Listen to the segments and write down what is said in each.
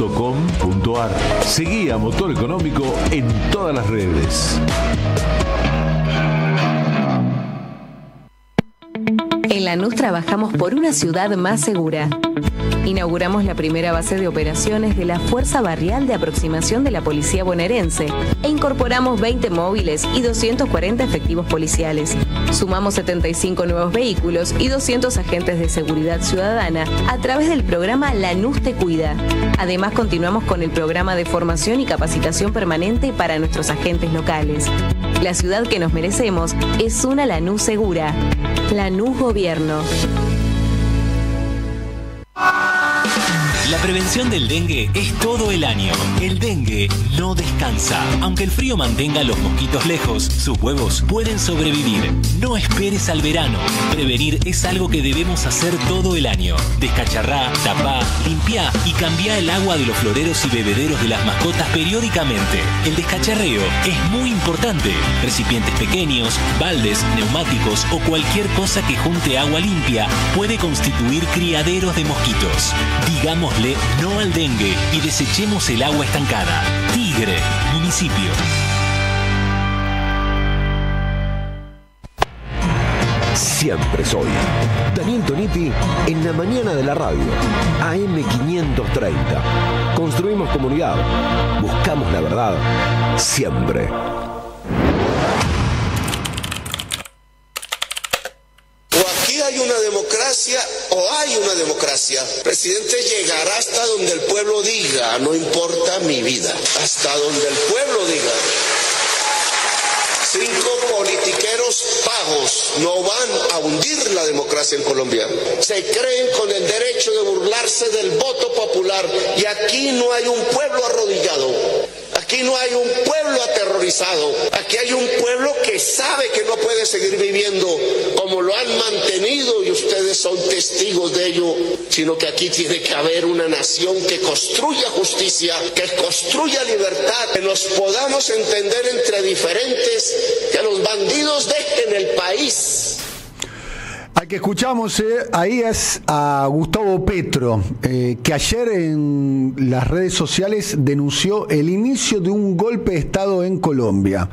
lanús.com.ar. Seguí a Motor Económico en todas las redes. En Lanús trabajamos por una ciudad más segura. Inauguramos la primera base de operaciones de la Fuerza Barrial de Aproximación de la Policía Bonaerense e incorporamos 20 móviles y 240 efectivos policiales. Sumamos 75 nuevos vehículos y 200 agentes de seguridad ciudadana a través del programa Lanús Te Cuida. Además, continuamos con el programa de formación y capacitación permanente para nuestros agentes locales. La ciudad que nos merecemos es una Lanús segura. Lanús Gobierno. La prevención del dengue es todo el año. El dengue no descansa. Aunque el frío mantenga a los mosquitos lejos, sus huevos pueden sobrevivir. No esperes al verano. Prevenir es algo que debemos hacer todo el año. Descacharrá, tapá, limpiá y cambiá el agua de los floreros y bebederos de las mascotas periódicamente. El descacharreo es muy importante. Recipientes pequeños, baldes, neumáticos o cualquier cosa que junte agua limpia puede constituir criaderos de mosquitos. Digámosle no al dengue y desechemos el agua estancada. Tigre, municipio. Siempre soy Daniel Toniti en la mañana de la radio. AM530. Construimos comunidad. Buscamos la verdad. Siempre. Hay una democracia o hay una democracia. El presidente llegará hasta donde el pueblo diga, no importa mi vida, hasta donde el pueblo diga. 5 politiqueros pagos no van a hundir la democracia en Colombia. Se creen con el derecho de burlarse del voto popular y aquí no hay un pueblo arrodillado. Aquí no hay un pueblo aterrorizado, aquí hay un pueblo que sabe que no puede seguir viviendo como lo han mantenido y ustedes son testigos de ello, sino que aquí tiene que haber una nación que construya justicia, que construya libertad, que nos podamos entender entre diferentes, que los bandidos dejen el país. Al que escuchamos ahí es a Gustavo Petro, que ayer en las redes sociales denunció el inicio de un golpe de Estado en Colombia.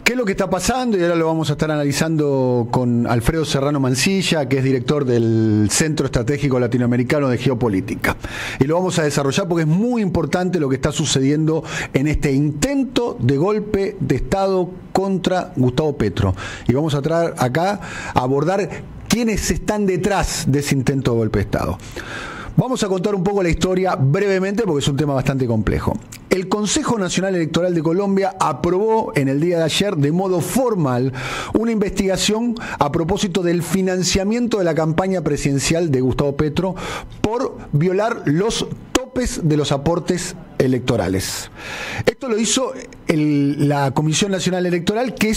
¿Qué es lo que está pasando? Y ahora lo vamos a estar analizando con Alfredo Serrano Mancilla, que es director del Centro Estratégico Latinoamericano de Geopolítica. Y lo vamos a desarrollar porque es muy importante lo que está sucediendo en este intento de golpe de Estado contra Gustavo Petro. Y vamos a traer acá a abordar quiénes están detrás de ese intento de golpe de Estado. Vamos a contar un poco la historia brevemente porque es un tema bastante complejo. El Consejo Nacional Electoral de Colombia aprobó en el día de ayer de modo formal una investigación a propósito del financiamiento de la campaña presidencial de Gustavo Petro por violar los topes de los aportes electorales. Esto lo hizo la Comisión Nacional Electoral, que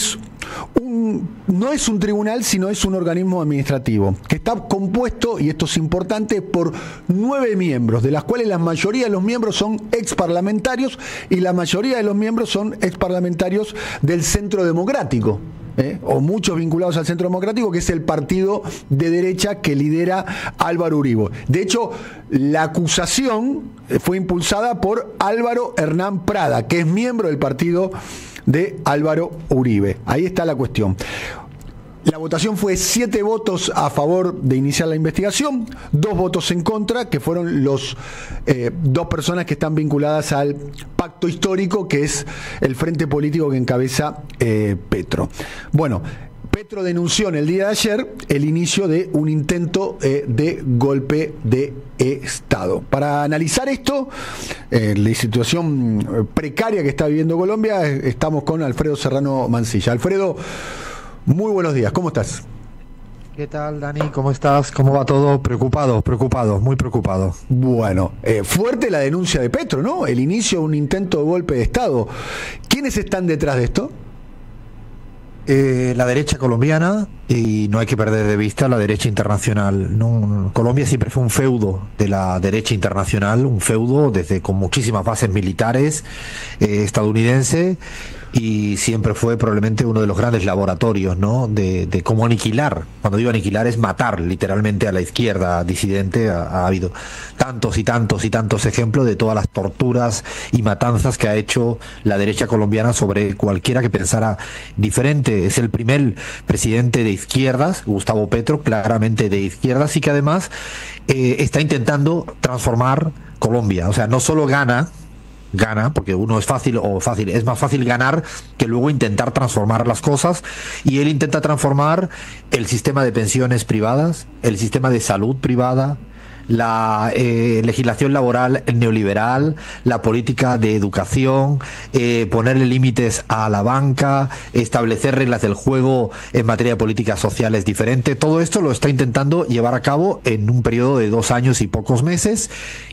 no es un tribunal, sino es un organismo administrativo, que está compuesto, y esto es importante, por 9 miembros, de las cuales la mayoría de los miembros son exparlamentarios y la mayoría de los miembros son exparlamentarios del Centro Democrático. O muchos vinculados al Centro Democrático, que es el partido de derecha que lidera Álvaro Uribe. De hecho, la acusación fue impulsada por Álvaro Hernán Prada, que es miembro del partido de Álvaro Uribe. Ahí está la cuestión. La votación fue 7 votos a favor de iniciar la investigación, 2 votos en contra, que fueron los 2 personas que están vinculadas al pacto histórico, que es el frente político que encabeza Petro. Bueno, Petro denunció en el día de ayer el inicio de un intento de golpe de Estado. Para analizar esto, la situación precaria que está viviendo Colombia, estamos con Alfredo Serrano Mancilla. Alfredo, muy buenos días, ¿cómo estás? ¿Qué tal, Dani? ¿Cómo estás? ¿Cómo va todo? Preocupado, muy preocupado. Bueno, fuerte la denuncia de Petro, ¿no? El inicio de un intento de golpe de Estado. ¿Quiénes están detrás de esto? La derecha colombiana, Y no hay que perder de vista la derecha internacional. No, Colombia siempre fue un feudo de la derecha internacional, un feudo desde con muchísimas bases militares estadounidense, y siempre fue probablemente uno de los grandes laboratorios, ¿no?, de cómo aniquilar. Cuando digo aniquilar es matar literalmente a la izquierda disidente. Ha habido tantos y tantos y tantos ejemplos de todas las torturas y matanzas que ha hecho la derecha colombiana sobre cualquiera que pensara diferente. Es el primer presidente de izquierdas, Gustavo Petro, claramente de izquierdas, y que además está intentando transformar Colombia. O sea, no solo gana, porque uno es es más fácil ganar que luego intentar transformar las cosas, y él intenta transformar el sistema de pensiones privadas, el sistema de salud privada, la legislación laboral neoliberal, la política de educación, ponerle límites a la banca, establecer reglas del juego en materia de políticas sociales diferentes. Todo esto lo está intentando llevar a cabo en un periodo de 2 años y pocos meses.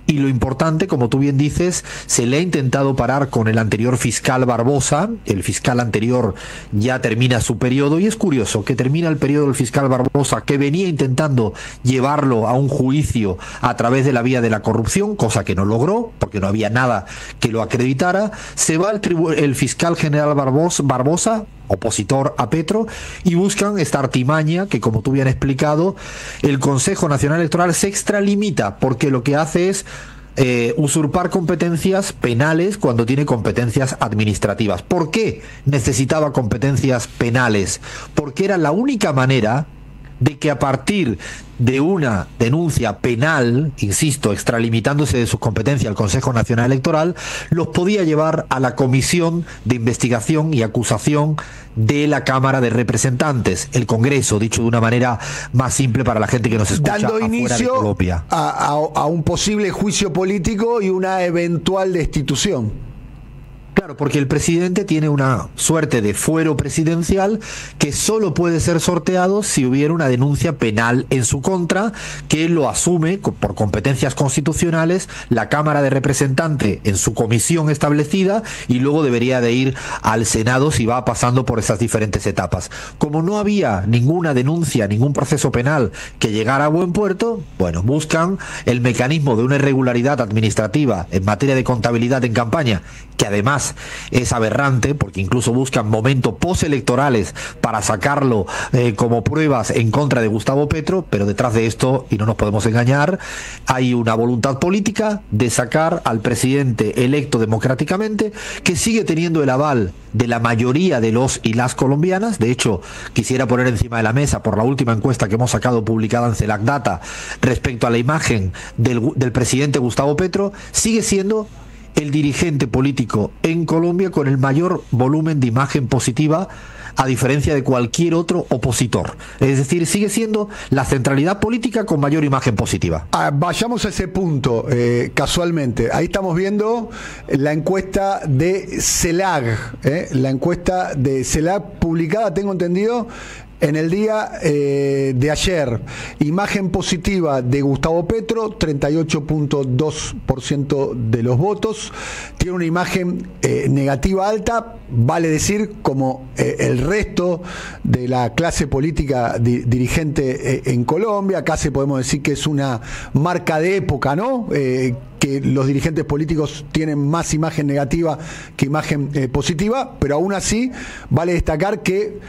Y lo importante, como tú bien dices, se le ha intentado parar con el anterior fiscal Barbosa. El fiscal anterior ya termina su periodo, y es curioso que termina el periodo del fiscal Barbosa, que venía intentando llevarlo a un juicio a través de la vía de la corrupción, cosa que no logró porque no había nada que lo acreditara. Se va el fiscal general Barbosa, opositor a Petro, y buscan esta artimaña que, como tú bien has explicado, el Consejo Nacional Electoral se extralimita, porque lo que hace es usurpar competencias penales cuando tiene competencias administrativas. ¿Por qué necesitaba competencias penales? Porque era la única manera de que, a partir de una denuncia penal, insisto, extralimitándose de sus competencias al Consejo Nacional Electoral, los podía llevar a la Comisión de Investigación y Acusación de la Cámara de Representantes, el Congreso, dicho de una manera más simple para la gente que nos escucha dando afuera inicio de Colombia. a un posible juicio político y una eventual destitución. Claro, porque el presidente tiene una suerte de fuero presidencial que solo puede ser sorteado si hubiera una denuncia penal en su contra, que lo asume por competencias constitucionales la Cámara de Representantes en su comisión establecida, y luego debería de ir al Senado si va pasando por esas diferentes etapas. Como no había ninguna denuncia, ningún proceso penal que llegara a buen puerto, bueno, buscan el mecanismo de una irregularidad administrativa en materia de contabilidad en campaña, que además es aberrante, porque incluso buscan momentos postelectorales para sacarlo como pruebas en contra de Gustavo Petro. Pero detrás de esto, y no nos podemos engañar, hay una voluntad política de sacar al presidente electo democráticamente, que sigue teniendo el aval de la mayoría de los y las colombianas. De hecho, quisiera poner encima de la mesa, por la última encuesta que hemos sacado publicada en CELAC Data respecto a la imagen del presidente Gustavo Petro, sigue siendo el dirigente político en Colombia con el mayor volumen de imagen positiva, a diferencia de cualquier otro opositor. Es decir, sigue siendo la centralidad política con mayor imagen positiva. Vayamos a ese punto, casualmente. Ahí estamos viendo la encuesta de CELAC, la encuesta de CELAC publicada, tengo entendido, en el día de ayer. Imagen positiva de Gustavo Petro, 38.2% de los votos. Tiene una imagen negativa alta, vale decir, como el resto de la clase política dirigente en Colombia. Casi podemos decir que es una marca de época, ¿no? Que los dirigentes políticos tienen más imagen negativa que imagen positiva, pero aún así vale destacar que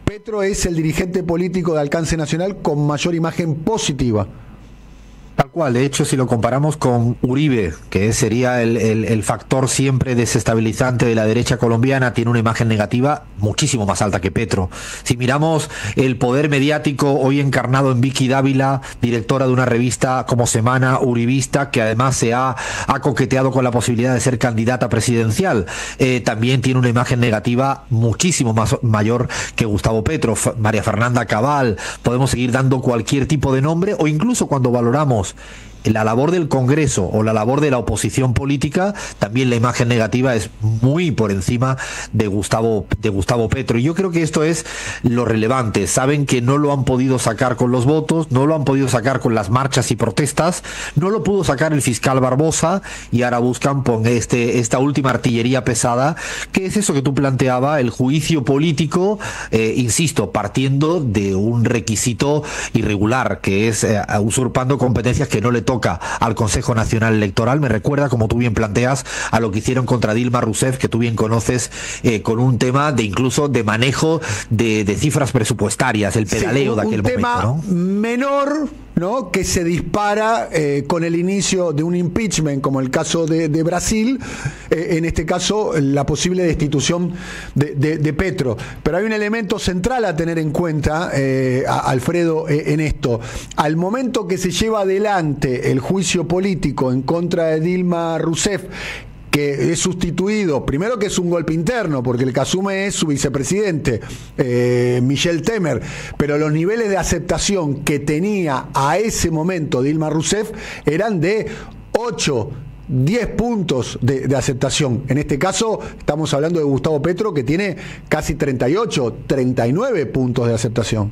Petro es el dirigente político de alcance nacional con mayor imagen positiva. Tal cual. De hecho, si lo comparamos con Uribe, que sería el factor siempre desestabilizante de la derecha colombiana, tiene una imagen negativa muchísimo más alta que Petro. Si miramos el poder mediático hoy encarnado en Vicky Dávila, directora de una revista como Semana Uribista, que además se ha coqueteado con la posibilidad de ser candidata presidencial, también tiene una imagen negativa muchísimo más mayor que Gustavo Petro. María Fernanda Cabal, podemos seguir dando cualquier tipo de nombre, o incluso cuando valoramos la labor del Congreso o la labor de la oposición política, también la imagen negativa es muy por encima de Gustavo Petro. Y yo creo que esto es lo relevante. Saben que no lo han podido sacar con los votos, no lo han podido sacar con las marchas y protestas, no lo pudo sacar el fiscal Barbosa, y ahora buscan esta última artillería pesada, que es eso que tú planteabas, el juicio político, insisto, partiendo de un requisito irregular, que es usurpando competencias que no le toca al Consejo Nacional Electoral. Me recuerda, como tú bien planteas, a lo que hicieron contra Dilma Rousseff, que tú bien conoces, con un tema de incluso de manejo de cifras presupuestarias, el pedaleo de aquel momento, ¿no? Un tema menor, ¿no?, que se dispara con el inicio de un impeachment, como el caso de Brasil, en este caso la posible destitución de Petro. Pero hay un elemento central a tener en cuenta, Alfredo, en esto. Al momento que se lleva adelante el juicio político en contra de Dilma Rousseff, que es sustituido, primero que es un golpe interno, porque el que asume es su vicepresidente, Michel Temer, pero los niveles de aceptación que tenía a ese momento Dilma Rousseff eran de 8, 10 puntos de aceptación. En este caso estamos hablando de Gustavo Petro, que tiene casi 38, 39 puntos de aceptación.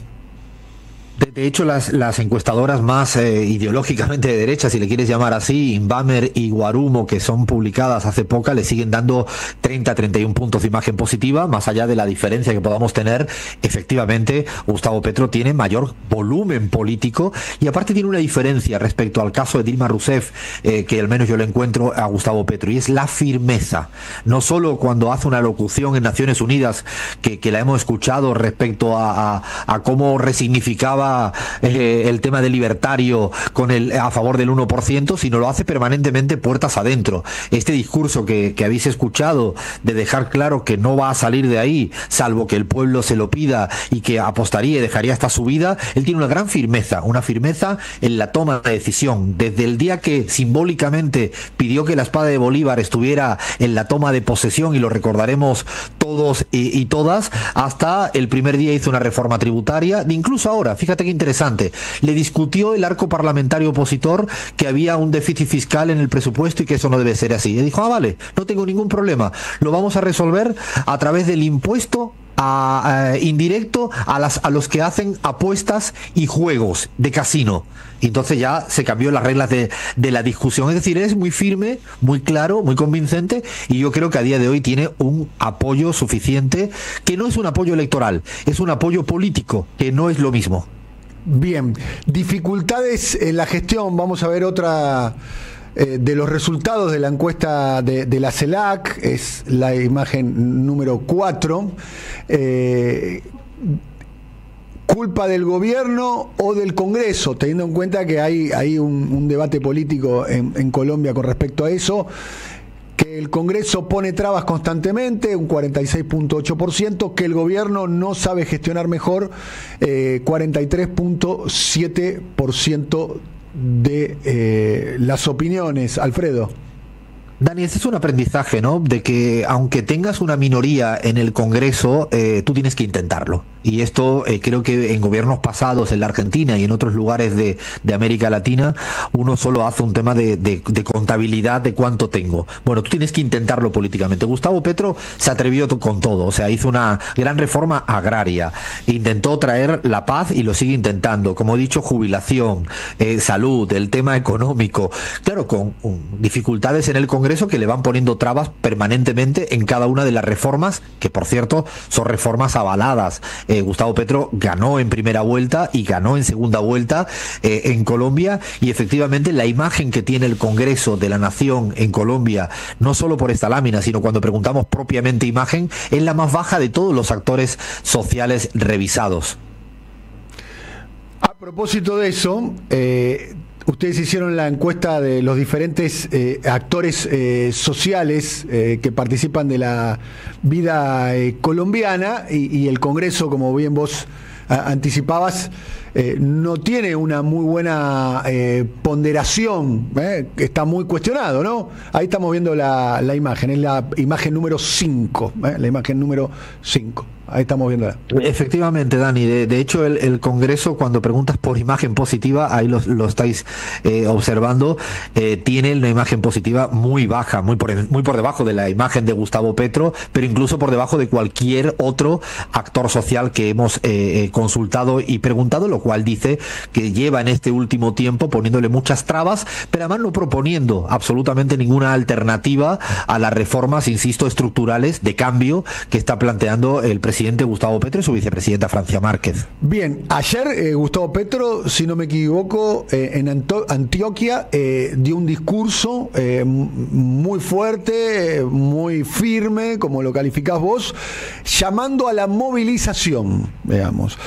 De hecho, las encuestadoras más ideológicamente de derecha, si le quieres llamar así, Inbamer y Guarumo, que son publicadas hace poco, le siguen dando 30-31 puntos de imagen positiva. Más allá de la diferencia que podamos tener, efectivamente, Gustavo Petro tiene mayor volumen político, y aparte tiene una diferencia respecto al caso de Dilma Rousseff, que al menos yo le encuentro a Gustavo Petro, y es la firmeza. No solo cuando hace una locución en Naciones Unidas, que la hemos escuchado respecto a cómo resignificaba el tema del libertario a favor del 1%, sino lo hace permanentemente puertas adentro. Este discurso que habéis escuchado, de dejar claro que no va a salir de ahí salvo que el pueblo se lo pida, y que apostaría y dejaría hasta su vida, él tiene una gran firmeza, en la toma de decisión. Desde el día que simbólicamente pidió que la espada de Bolívar estuviera en la toma de posesión, y lo recordaremos todos y todas, hasta el primer día hizo una reforma tributaria, incluso ahora, fíjate qué interesante, le discutió el arco parlamentario opositor que había un déficit fiscal en el presupuesto y que eso no debe ser así. Y dijo, vale, no tengo ningún problema, lo vamos a resolver a través del impuesto indirecto a los que hacen apuestas y juegos de casino. Y entonces ya se cambió las reglas de la discusión. Es decir, es muy firme, muy claro, muy convincente, y yo creo que a día de hoy tiene un apoyo suficiente, que no es un apoyo electoral, es un apoyo político, que no es lo mismo. Bien, dificultades en la gestión. Vamos a ver otra de los resultados de la encuesta de la CELAC, es la imagen número 4. ¿Culpa del gobierno o del Congreso? Teniendo en cuenta que hay un debate político en Colombia con respecto a eso, que el Congreso pone trabas constantemente, un 46.8%, que el gobierno no sabe gestionar mejor, 43.7% de las opiniones. Alfredo. Dani, este es un aprendizaje, ¿no? De que aunque tengas una minoría en el Congreso, tú tienes que intentarlo. Y esto creo que en gobiernos pasados, en la Argentina y en otros lugares de América Latina, uno solo hace un tema de contabilidad de cuánto tengo. Bueno, tú tienes que intentarlo políticamente. Gustavo Petro se atrevió con todo, o sea, hizo una gran reforma agraria, intentó traer la paz y lo sigue intentando. Como he dicho, jubilación, salud, el tema económico, claro, con dificultades en el Congreso que le van poniendo trabas permanentemente en cada una de las reformas, que por cierto son reformas avaladas. Gustavo Petro ganó en primera vuelta y ganó en segunda vuelta en Colombia, y efectivamente la imagen que tiene el Congreso de la Nación en Colombia, no solo por esta lámina, sino cuando preguntamos propiamente imagen, es la más baja de todos los actores sociales revisados. A propósito de eso, ustedes hicieron la encuesta de los diferentes actores sociales que participan de la vida colombiana, y el Congreso, como bien vos anticipabas, no tiene una muy buena ponderación, está muy cuestionado, ¿no? Ahí estamos viendo la imagen, es la imagen número 5, la imagen número 5. Ahí estamos viéndola. Efectivamente, Dani. De hecho, el Congreso, cuando preguntas por imagen positiva, ahí lo estáis observando, tiene una imagen positiva muy baja, muy por debajo de la imagen de Gustavo Petro, pero incluso por debajo de cualquier otro actor social que hemos consultado y preguntado, lo cual dice que lleva en este último tiempo poniéndole muchas trabas, pero además no proponiendo absolutamente ninguna alternativa a las reformas, insisto, estructurales de cambio que está planteando el presidente Gustavo Petro y su vicepresidenta Francia Márquez. Bien, ayer Gustavo Petro, si no me equivoco, en Antioquia dio un discurso muy fuerte, muy firme, como lo calificás vos, llamando a la movilización, veamos.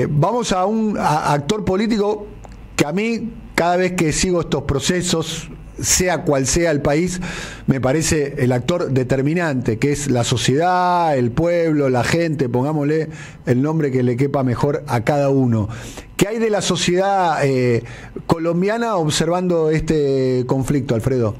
Vamos a un actor político que a mí, cada vez que sigo estos procesos, sea cual sea el país, me parece el actor determinante, que es la sociedad, el pueblo, la gente, pongámosle el nombre que le quepa mejor a cada uno. ¿Qué hay de la sociedad colombiana observando este conflicto, Alfredo?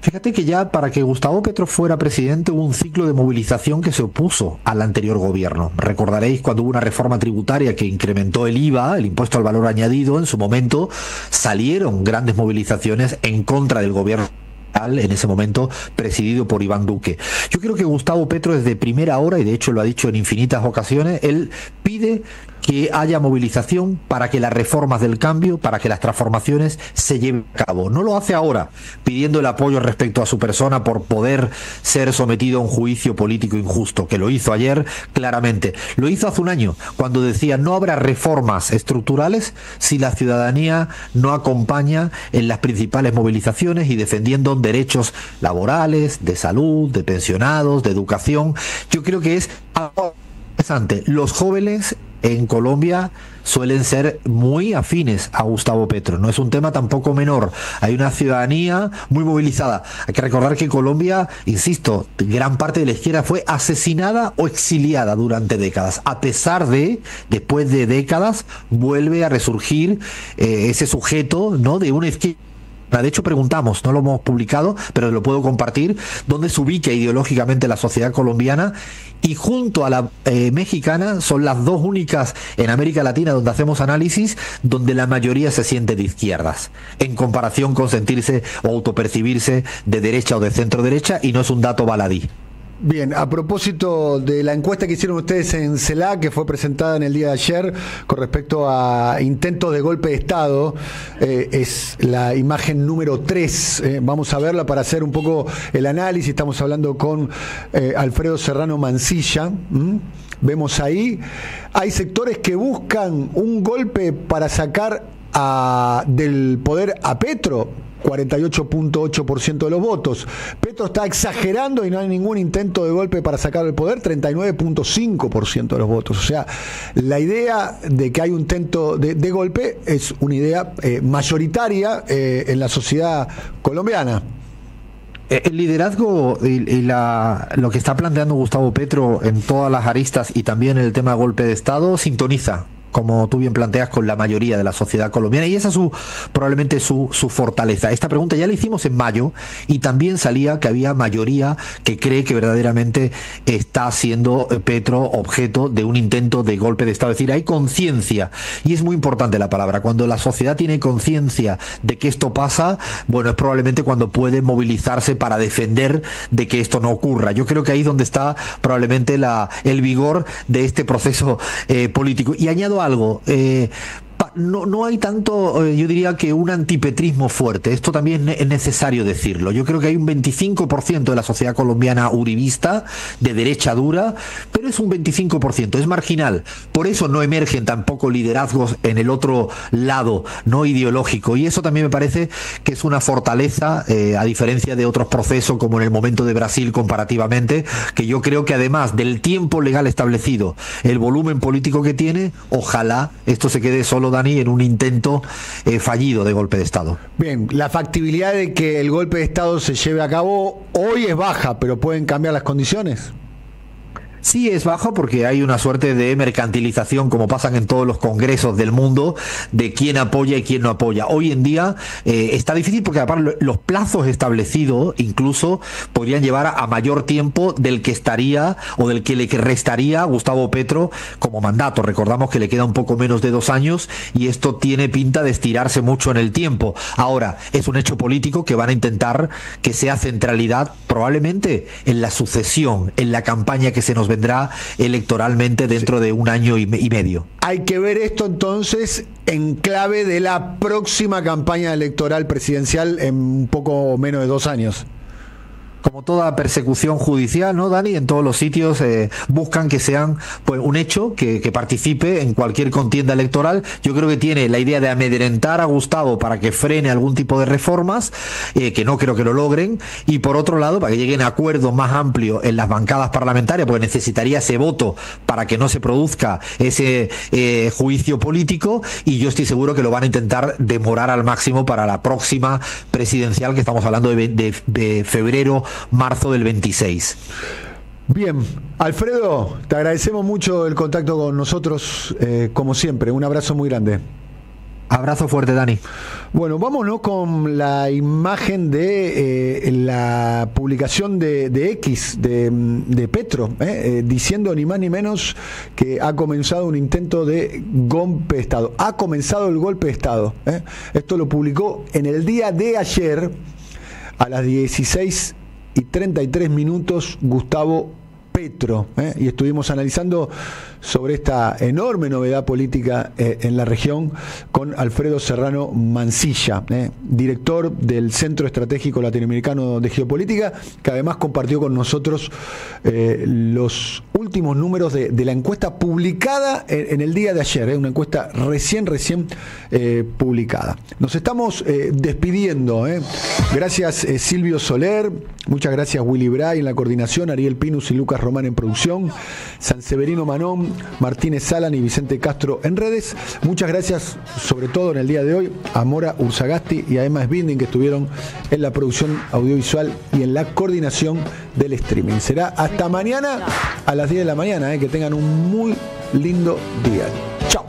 Fíjate que ya para que Gustavo Petro fuera presidente hubo un ciclo de movilización que se opuso al anterior gobierno. Recordaréis cuando hubo una reforma tributaria que incrementó el IVA, el impuesto al valor añadido, en su momento salieron grandes movilizaciones en contra del gobierno en ese momento presidido por Iván Duque. Yo creo que Gustavo Petro desde primera hora, y de hecho lo ha dicho en infinitas ocasiones, él pide que haya movilización para que las reformas del cambio, para que las transformaciones se lleven a cabo. No lo hace ahora pidiendo el apoyo respecto a su persona por poder ser sometido a un juicio político injusto, que lo hizo ayer claramente. Lo hizo hace un año, cuando decía no habrá reformas estructurales si la ciudadanía no acompaña en las principales movilizaciones y defendiendo derechos laborales, de salud, de pensionados, de educación. Yo creo que es algo interesante. Los jóvenes en Colombia suelen ser muy afines a Gustavo Petro. No es un tema tampoco menor. Hay una ciudadanía muy movilizada. Hay que recordar que Colombia, insisto, gran parte de la izquierda fue asesinada o exiliada durante décadas. A pesar de, después de décadas, vuelve a resurgir ese sujeto, ¿no?, de una izquierda. De hecho preguntamos, no lo hemos publicado, pero lo puedo compartir, dónde se ubica ideológicamente la sociedad colombiana, y junto a la mexicana son las dos únicas en América Latina donde hacemos análisis donde la mayoría se siente de izquierdas, en comparación con sentirse o autopercibirse de derecha o de centro derecha, y no es un dato baladí. Bien, a propósito de la encuesta que hicieron ustedes en CELAC, que fue presentada en el día de ayer con respecto a intentos de golpe de Estado, es la imagen número 3. Vamos a verla para hacer un poco el análisis. Estamos hablando con Alfredo Serrano Mancilla. Vemos ahí, hay sectores que buscan un golpe para sacar del poder a Petro. 48.8% de los votos. Petro está exagerando y no hay ningún intento de golpe para sacar del poder, 39.5% de los votos. O sea, la idea de que hay un intento de golpe es una idea mayoritaria en la sociedad colombiana. El liderazgo y lo que está planteando Gustavo Petro en todas las aristas y también el tema de golpe de Estado sintoniza, como tú bien planteas, con la mayoría de la sociedad colombiana, y esa es probablemente su fortaleza. Esta pregunta ya la hicimos en mayo y también salía que había mayoría que cree que verdaderamente está siendo Petro objeto de un intento de golpe de Estado. Es decir, hay conciencia, y es muy importante la palabra. Cuando la sociedad tiene conciencia de que esto pasa, bueno, es probablemente cuando puede movilizarse para defender de que esto no ocurra. Yo creo que ahí es donde está probablemente el vigor de este proceso político. Y añado algo, no hay tanto, yo diría que un antipetrismo fuerte. Esto también es necesario decirlo. Yo creo que hay un 25% de la sociedad colombiana uribista, de derecha dura, pero es un 25%, es marginal. Por eso no emergen tampoco liderazgos en el otro lado, no ideológico. Y eso también me parece que es una fortaleza, a diferencia de otros procesos, como en el momento de Brasil comparativamente, que yo creo que además del tiempo legal establecido, el volumen político que tiene, ojalá esto se quede solo, Dani, en un intento fallido de golpe de Estado. Bien, la factibilidad de que el golpe de Estado se lleve a cabo hoy es baja, pero ¿pueden cambiar las condiciones? Sí, es bajo porque hay una suerte de mercantilización, como pasan en todos los congresos del mundo, de quién apoya y quién no apoya. Hoy en día está difícil porque aparte los plazos establecidos incluso podrían llevar a mayor tiempo del que estaría o del que le restaría a Gustavo Petro como mandato. Recordamos que le queda un poco menos de 2 años y esto tiene pinta de estirarse mucho en el tiempo. Ahora, es un hecho político que van a intentar que sea centralidad probablemente en la sucesión, en la campaña que se nos vendrá electoralmente dentro de 1 año y medio. Hay que ver esto entonces en clave de la próxima campaña electoral presidencial en un poco menos de 2 años. Como toda persecución judicial, ¿no, Dani? En todos los sitios buscan que sean pues un hecho, que participe en cualquier contienda electoral. Yo creo que tiene la idea de amedrentar a Gustavo para que frene algún tipo de reformas, que no creo que lo logren, y por otro lado, para que lleguen a acuerdos más amplios en las bancadas parlamentarias, porque necesitaría ese voto para que no se produzca ese juicio político, y yo estoy seguro que lo van a intentar demorar al máximo para la próxima presidencial, que estamos hablando de febrero, marzo del 26. Bien, Alfredo, te agradecemos mucho el contacto con nosotros, como siempre. Un abrazo muy grande. Abrazo fuerte, Dani. Bueno, vámonos con la imagen de la publicación de X de Petro, diciendo ni más ni menos que ha comenzado un intento de golpe de Estado. Ha comenzado el golpe de Estado. Esto lo publicó en el día de ayer a las 16:33 Gustavo Petro, y estuvimos analizando sobre esta enorme novedad política en la región con Alfredo Serrano Mancilla, director del Centro Estratégico Latinoamericano de Geopolítica, que además compartió con nosotros los últimos números de la encuesta publicada en el día de ayer, una encuesta recién publicada. Nos estamos despidiendo. Gracias Silvio Soler, muchas gracias Willy Bray en la coordinación, Ariel Pinus y Lucas Román en producción, Sanseverino Manón, Martínez Salan y Vicente Castro en redes. Muchas gracias, sobre todo en el día de hoy, a Mora Urzagasti y a Emma Sbinding, que estuvieron en la producción audiovisual y en la coordinación del streaming. Será hasta mañana a las 10 de la mañana. Que tengan un muy lindo día. Chao.